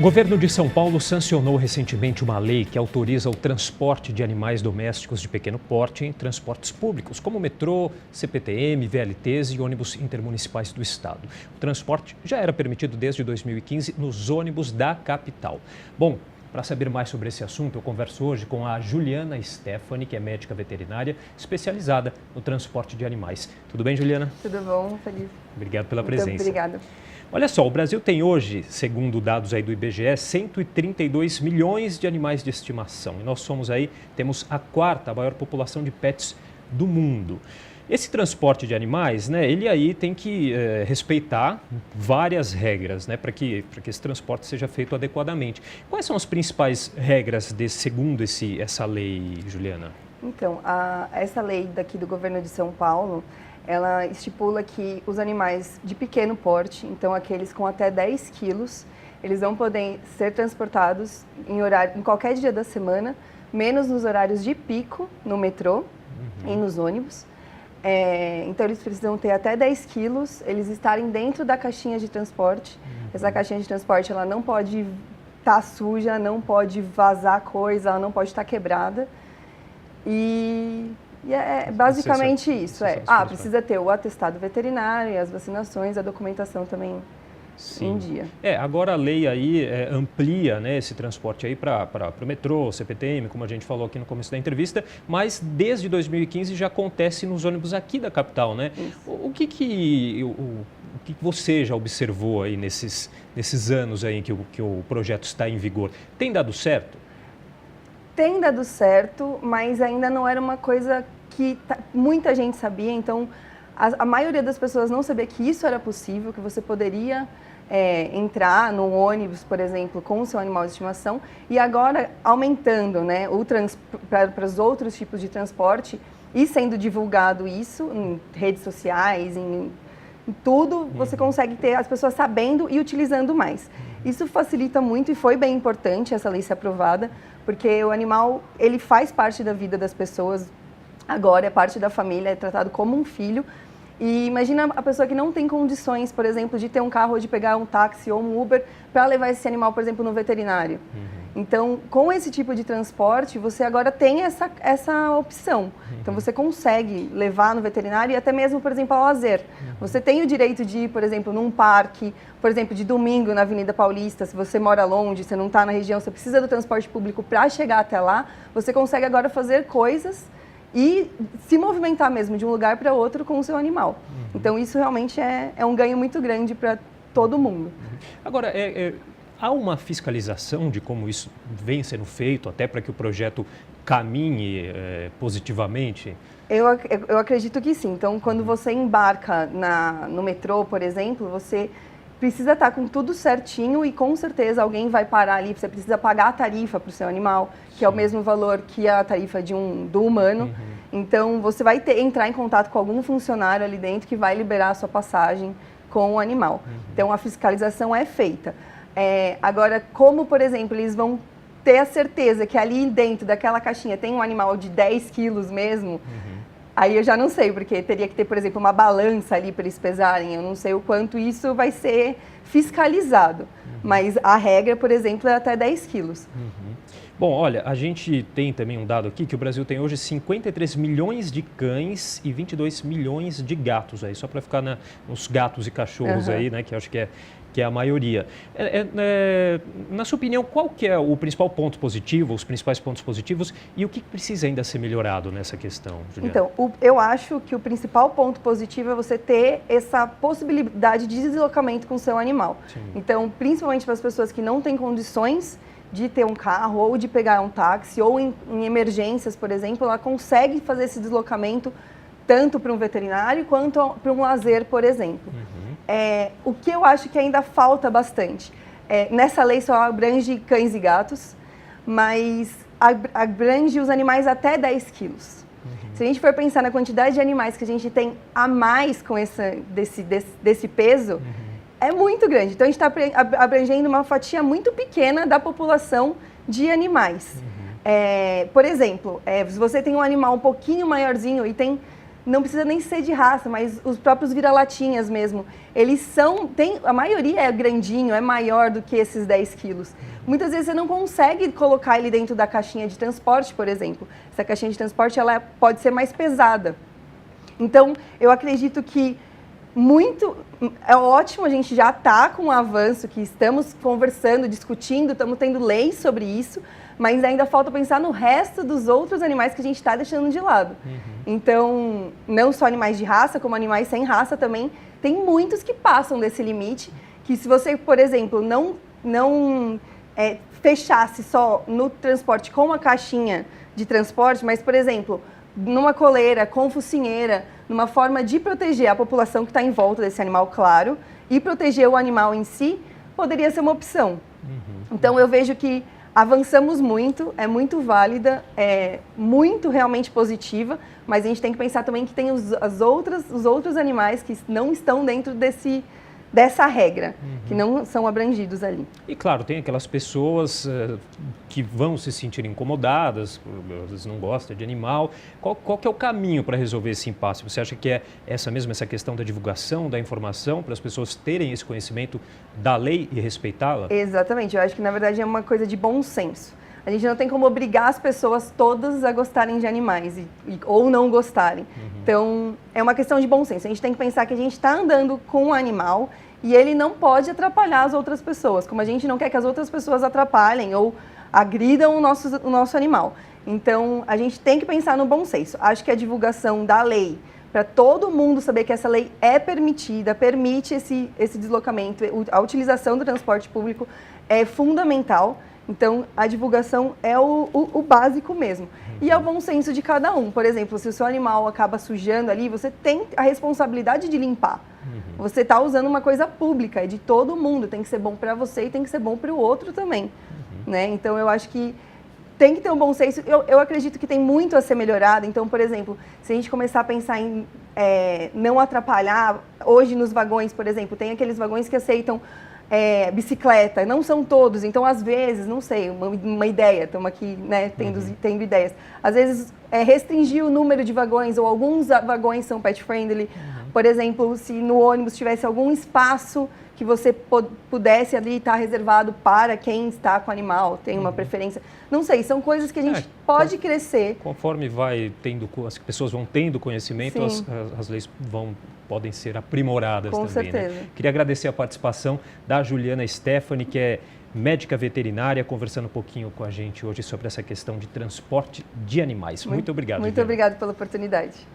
O governo de São Paulo sancionou recentemente uma lei que autoriza o transporte de animais domésticos de pequeno porte em transportes públicos, como metrô, CPTM, VLTs e ônibus intermunicipais do estado. O transporte já era permitido desde 2015 nos ônibus da capital. Bom, para saber mais sobre esse assunto, eu converso hoje com a Juliana Stephanie, que é médica veterinária especializada no transporte de animais. Tudo bem, Juliana? Tudo bom, Felipe? Obrigado pela presença. Muito obrigada. Olha só, o Brasil tem hoje, segundo dados aí do IBGE, 132 milhões de animais de estimação. E nós temos a quarta maior população de pets do mundo. Esse transporte de animais, né, ele aí tem que respeitar várias regras, né, para que esse transporte seja feito adequadamente. Quais são as principais regras segundo essa lei, Juliana? Então, essa lei daqui do governo de São Paulo, ela estipula que os animais de pequeno porte, então aqueles com até 10 quilos, eles vão poder ser transportados em qualquer dia da semana, menos nos horários de pico, no metrô e nos ônibus. Então eles precisam ter até 10 quilos, eles estarem dentro da caixinha de transporte. Essa caixinha de transporte ela não pode estar suja, não pode vazar coisa, ela não pode estar quebrada. E é basicamente isso. Precisa ter o atestado veterinário, as vacinações, a documentação também em dia. Agora a lei aí amplia, né, esse transporte aí para o metrô, CPTM, como a gente falou aqui no começo da entrevista, mas desde 2015 já acontece nos ônibus aqui da capital, né? O que você já observou aí nesses anos aí que o projeto está em vigor? Tem dado certo? Tem dado certo, mas ainda não era uma coisa que muita gente sabia, então a maioria das pessoas não sabia que isso era possível, que você poderia entrar no ônibus, por exemplo, com o seu animal de estimação, e agora aumentando, né, para os outros tipos de transporte e sendo divulgado isso em redes sociais, em tudo, você consegue ter as pessoas sabendo e utilizando mais. Isso facilita muito e foi bem importante essa lei ser aprovada, porque o animal, ele faz parte da vida das pessoas, agora é parte da família, é tratado como um filho. E imagina a pessoa que não tem condições, por exemplo, de ter um carro ou de pegar um táxi ou um Uber para levar esse animal, por exemplo, no veterinário. Então, com esse tipo de transporte, você agora tem essa opção. Então, você consegue levar no veterinário e até mesmo, por exemplo, ao lazer. Você tem o direito de ir, por exemplo, num parque, por exemplo, de domingo na Avenida Paulista, se você mora longe, você não está na região, você precisa do transporte público para chegar até lá, você consegue agora fazer coisas e se movimentar mesmo de um lugar para outro com o seu animal. Então, isso realmente é um ganho muito grande para todo mundo. Agora, há uma fiscalização de como isso vem sendo feito, até para que o projeto caminhe positivamente? Eu acredito que sim. Então, quando você embarca no metrô, por exemplo, você precisa estar com tudo certinho e com certeza alguém vai parar ali, você precisa pagar a tarifa para o seu animal, que é o mesmo valor que a tarifa do humano. Então, você vai entrar em contato com algum funcionário ali dentro que vai liberar a sua passagem com o animal. Então, a fiscalização é feita. Agora, como, por exemplo, eles vão ter a certeza que ali dentro daquela caixinha tem um animal de 10 quilos mesmo, aí eu já não sei, porque teria que ter, por exemplo, uma balança ali para eles pesarem. Eu não sei o quanto isso vai ser fiscalizado. Mas a regra, por exemplo, é até 10 quilos. Bom, olha, a gente tem também um dado aqui que o Brasil tem hoje 53 milhões de cães e 22 milhões de gatos aí, só para ficar nos gatos e cachorros aí, né, que eu acho que é a maioria. Na sua opinião, qual que é o principal ponto positivo, os principais pontos positivos e o que precisa ainda ser melhorado nessa questão, Juliana? Então, eu acho que o principal ponto positivo é você ter essa possibilidade de deslocamento com o seu animal. Então, principalmente para as pessoas que não têm condições de ter um carro ou de pegar um táxi ou em emergências, por exemplo, ela consegue fazer esse deslocamento tanto para um veterinário quanto para um lazer, por exemplo. O que eu acho que ainda falta bastante, nessa lei só abrange cães e gatos, mas abrange os animais até 10 quilos. Se a gente for pensar na quantidade de animais que a gente tem a mais com desse peso, é muito grande. Então, a gente está abrangendo uma fatia muito pequena da população de animais. Por exemplo, se você tem um animal um pouquinho maiorzinho e tem não precisa nem ser de raça, mas os próprios vira-latinhas mesmo, eles a maioria é grandinho, é maior do que esses 10 quilos. Muitas vezes você não consegue colocar ele dentro da caixinha de transporte, por exemplo. Essa caixinha de transporte, ela pode ser mais pesada. Então, eu acredito que é ótimo, a gente já está com um avanço, que estamos conversando, discutindo, estamos tendo leis sobre isso, mas ainda falta pensar no resto dos outros animais que a gente está deixando de lado. Então, não só animais de raça, como animais sem raça também, tem muitos que passam desse limite, que se você, por exemplo, não fechasse só no transporte com uma caixinha de transporte, mas, por exemplo, numa coleira, com focinheira, numa forma de proteger a população que está em volta desse animal, claro, e proteger o animal em si, poderia ser uma opção. Então, eu vejo que avançamos muito, é muito válida, é muito realmente positiva, mas a gente tem que pensar também que tem os outros animais que não estão dentro dessa regra, que não são abrangidos ali. E claro, tem aquelas pessoas que vão se sentir incomodadas, às vezes não gostam de animal. Qual que é o caminho para resolver esse impasse? Você acha que é essa questão da divulgação, da informação, para as pessoas terem esse conhecimento da lei e respeitá-la? Exatamente, eu acho que na verdade é uma coisa de bom senso. A gente não tem como obrigar as pessoas todas a gostarem de animais ou não gostarem. Então, é uma questão de bom senso. A gente tem que pensar que a gente está andando com um animal e ele não pode atrapalhar as outras pessoas, como a gente não quer que as outras pessoas atrapalhem ou agridam o nosso animal. Então, a gente tem que pensar no bom senso. Acho que a divulgação da lei, para todo mundo saber que essa lei é permitida, permite esse deslocamento, a utilização do transporte público é fundamental. Então, a divulgação é o básico mesmo. E é o bom senso de cada um. Por exemplo, se o seu animal acaba sujando ali, você tem a responsabilidade de limpar. Você está usando uma coisa pública, é de todo mundo. Tem que ser bom para você e tem que ser bom para o outro também. Né? Então, eu acho que tem que ter um bom senso. Eu acredito que tem muito a ser melhorado. Então, por exemplo, se a gente começar a pensar em não atrapalhar, hoje nos vagões, por exemplo, tem aqueles vagões que aceitam bicicleta, não são todos, então às vezes, não sei, uma ideia, estamos aqui tendo ideias, às vezes restringir o número de vagões, ou alguns vagões são pet friendly, por exemplo, se no ônibus tivesse algum espaço que você pudesse ali estar reservado para quem está com o animal, tem uma preferência, não sei, são coisas que a gente pode crescer. Conforme as pessoas vão tendo conhecimento, as leis podem ser aprimoradas com também. certeza. Né? Queria agradecer a participação da Juliana Stephanie, que é médica veterinária, conversando um pouquinho com a gente hoje sobre essa questão de transporte de animais. Muito obrigado. Muito obrigada pela oportunidade.